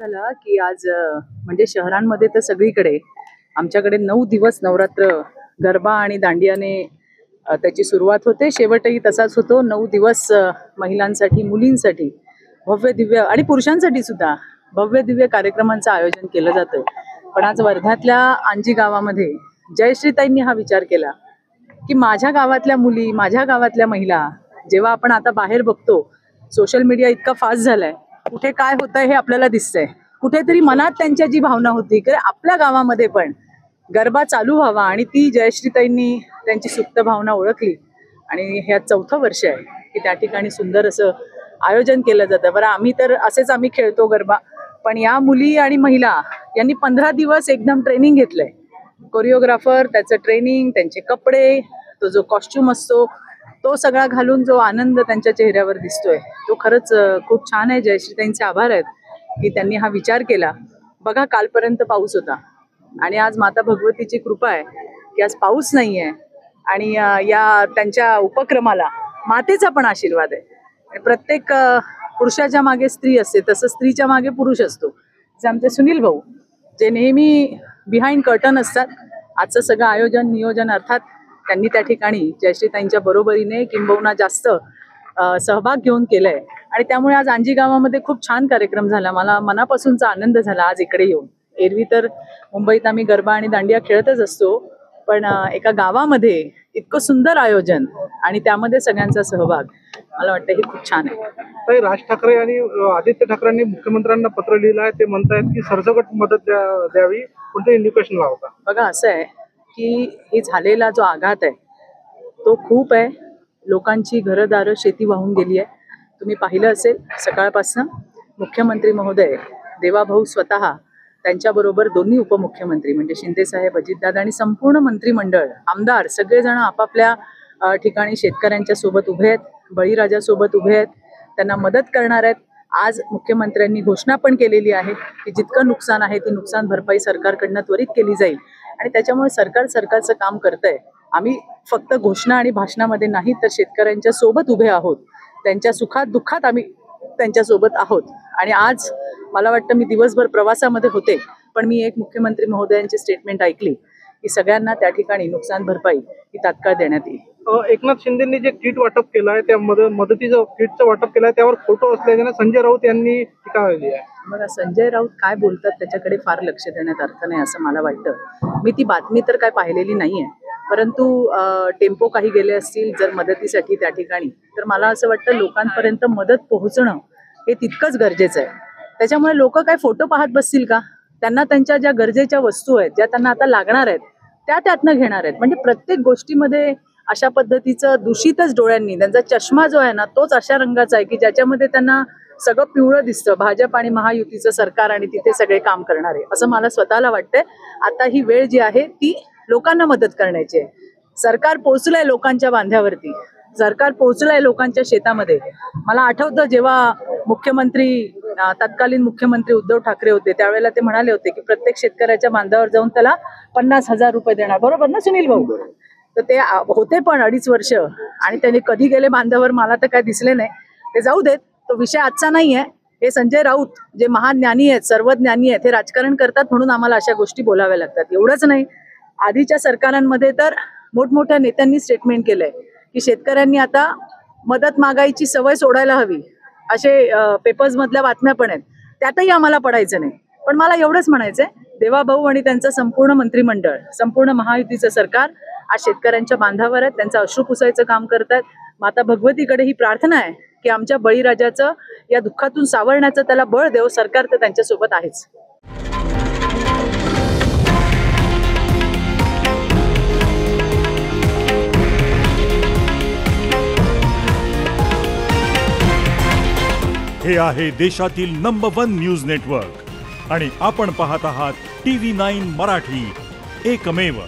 झाला की आज म्हणजे शहरांमध्ये तर सगळीकडे आमच्याकडे 9 दिवस नवरात्र गरबा आणि दांडियाने त्याची सुरुवात होते. शेवटही तसाच होतो. 9 दिवस महिलांसाठी, मुलींसाठी भव्य दिव्य आणि पुरुषांसाठी सुद्धा भव्य दिव्य कार्यक्रमांचं आयोजन केलं जातं. पण आज वर्ध्यातल्या आंजी गावामध्ये जयश्रीताईंनी हा विचार केला की माझ्या गावातल्या मुली, माझ्या गावातल्या महिला, जेव्हा आपण आता बाहेर बघतो सोशल मीडिया इतका फास्ट झालाय, कुठे काय होतंय हे आपल्याला दिसतंय. कुठेतरी मनात त्यांच्या जी भावना होती की आपल्या गावामध्ये पण गरबा चालू व्हावा आणि ती जयश्रीताईंनी त्यांची सुप्त भावना ओळखली आणि हे 4थं वर्ष आहे की त्या ठिकाणी सुंदर असं आयोजन केलं जातं. बरं, आम्ही तर असेच आम्ही खेळतो गरबा, पण या मुली आणि महिला यांनी 15 दिवस एकदम ट्रेनिंग घेतलंय. कोरिओग्राफर, त्याचं ट्रेनिंग, त्यांचे कपडे, तो जो कॉस्ट्युम असतो तो सगळा घालून जो आनंद त्यांच्या चेहऱ्यावर दिसतोय तो खरंच खूप छान आहे. जयश्रीताईंचे आभार आहेत की त्यांनी हा विचार केला. बघा, कालपर्यंत पाऊस होता आणि आज माता भगवतीची कृपा आहे की आज पाऊस नाही आहे आणि या त्यांच्या उपक्रमाला मातेचा पण आशीर्वाद आहे. प्रत्येक पुरुषाच्या मागे स्त्री असते, तसं स्त्रीच्या मागे पुरुष असतो. जे आमचे सुनील भाऊ जे नेहमी बिहाइंड कर्टन असतात, आजचं सगळं आयोजन नियोजन अर्थात त्यांनी त्या ठिकाणी जयश्रीताईंच्या बरोबरीने किंबहुना जास्त सहभाग घेऊन केलाय आणि त्यामुळे आज आंजी गावामध्ये खूप छान कार्यक्रम झाला. मला मनापासूनचा आनंद झाला आज इकडे येऊन. एरवी तर मुंबईत आम्ही गरबा आणि दांडिया खेळतच असतो, पण एका गावामध्ये इतकं सुंदर आयोजन आणि त्यामध्ये सगळ्यांचा सहभाग, मला वाटतं हे खूप छान आहे. राज ठाकरे आणि आदित्य ठाकरेंनी मुख्यमंत्र्यांना पत्र लिहिलं आहे. ते म्हणतायत की सरसकट मदत द्यावी, कोणतं इंडिकेशन लावता? बघा, असं आहे की हे झालेला जो आघात आहे तो खूप आहे. लोकांची घरदारं, शेती वाहून गेली आहे. तुम्ही पाहिलं असेल सकाळपासून मुख्यमंत्री महोदय देवाभाऊ स्वतः, त्यांच्याबरोबर दोन्ही उपमुख्यमंत्री म्हणजे शिंदेसाहेब, अजितदादा आणि संपूर्ण मंत्रिमंडळ, आमदार सगळेजण आपापल्या ठिकाणी शेतकऱ्यांच्या सोबत उभे आहेत, बळीराजासोबत उभे आहेत, त्यांना मदत करणार आहेत. आज मुख्यमंत्र्यांनी घोषणा पण केलेली आहे की जितकं नुकसान आहे ती नुकसान भरपाई सरकारकडनं त्वरित केली जाईल आणि त्याच्यामुळे सरकारचं काम करतंय. आम्ही फक्त घोषणा आणि भाषणामध्ये नाही तर शेतकऱ्यांच्या सोबत उभे आहोत. त्यांच्या सुखात दुःखात आम्ही त्यांच्यासोबत आहोत. आणि आज मला वाटतं, मी दिवसभर प्रवासामध्ये होते पण मी एक मुख्यमंत्री महोदयांची स्टेटमेंट ऐकली की सगळ्यांना त्या ठिकाणी नुकसान भरपाई ही तात्काळ देण्यात येईल. एकनाथ शिंदेंनी जे किट वाटप केलं आहे त्या मदतीचं किटचं वाटप केलं आहे त्यावर फोटो असल्याने संजय राऊत यांनी टीका केली आहे. बघा, संजय राऊत काय बोलतात त्याच्याकडे फार लक्ष देण्यात अर्थ नाही असं मला वाटतं. मी ती बातमी तर काय पाहिलेली नाहीये, परंतु टेम्पो काही गेले असतील जर मदतीसाठी त्या ठिकाणी, तर मला असं वाटतं लोकांपर्यंत मदत पोहोचणं हे तितकंच गरजेचं आहे. त्याच्यामुळे लोक काय फोटो पाहत बसतील का? त्यांना त्यांच्या ज्या गरजेच्या वस्तू आहेत, ज्या त्यांना आता लागणार आहेत त्या त्यातनं घेणार आहेत. म्हणजे प्रत्येक गोष्टीमध्ये अशा पद्धतीचं दूषितच डोळ्यांनी, त्यांचा चष्मा जो आहे ना तोच अशा रंगाचा आहे की ज्याच्यामध्ये त्यांना सगळं पिवळं दिसतं. भाजप आणि महायुतीचं सरकार आणि तिथे सगळे काम करणारे, असं मला स्वतःला वाटतंय. आता ही वेळ जी आहे ती लोकांना मदत करण्याची आहे. सरकार पोहोचलंय लोकांच्या बांध्यावरती, सरकार पोहोचलंय लोकांच्या शेतामध्ये. मला आठवतं जेव्हा तत्कालीन मुख्यमंत्री उद्धव ठाकरे होते त्यावेळेला ते म्हणाले होते की प्रत्येक शेतकऱ्याच्या बांधावर जाऊन त्याला 50,000 रुपये देणार. बरोबर ना सुनील भाऊ? तर ते होते पण 2.5 वर्ष आणि त्यांनी कधी गेले बांधावर मला तर काय दिसले नाही. ते जाऊ देत, तो विषय आजचा नाही आहे. हे संजय राऊत जे महान ज्ञानी आहेत, सर्वज्ञानी आहेत, हे राजकारण करतात म्हणून आम्हाला अशा गोष्टी बोलाव्या लागतात. एवढंच नाही, आधीच्या सरकारांमध्ये तर मोठमोठ्या नेत्यांनी स्टेटमेंट केलंय की शेतकऱ्यांनी आता मदत मागायची सवय सोडायला हवी. असे पेपर्स मधल्या बातम्या पण आहेत, त्यातही आम्हाला पडायचं नाही. पण मला एवढंच म्हणायचंय, देवाभाऊ आणि त्यांचं संपूर्ण मंत्रिमंडळ, संपूर्ण महायुतीचं सरकार आज शेतकऱ्यांच्या बांधावर आहेत, त्यांचं अश्रू पुसायचं काम करतात. माता भगवतीकडे ही प्रार्थना आहे की आमच्या बळीराजाचं या दुःखातून सावरण्याचं त्याला बळ देव. सरकार तर त्यांच्यासोबत आहेच. हे आहे देशातील नंबर 1 न्यूज नेटवर्क आणि आपण पाहत आहात TV9 मराठी, एकमेव.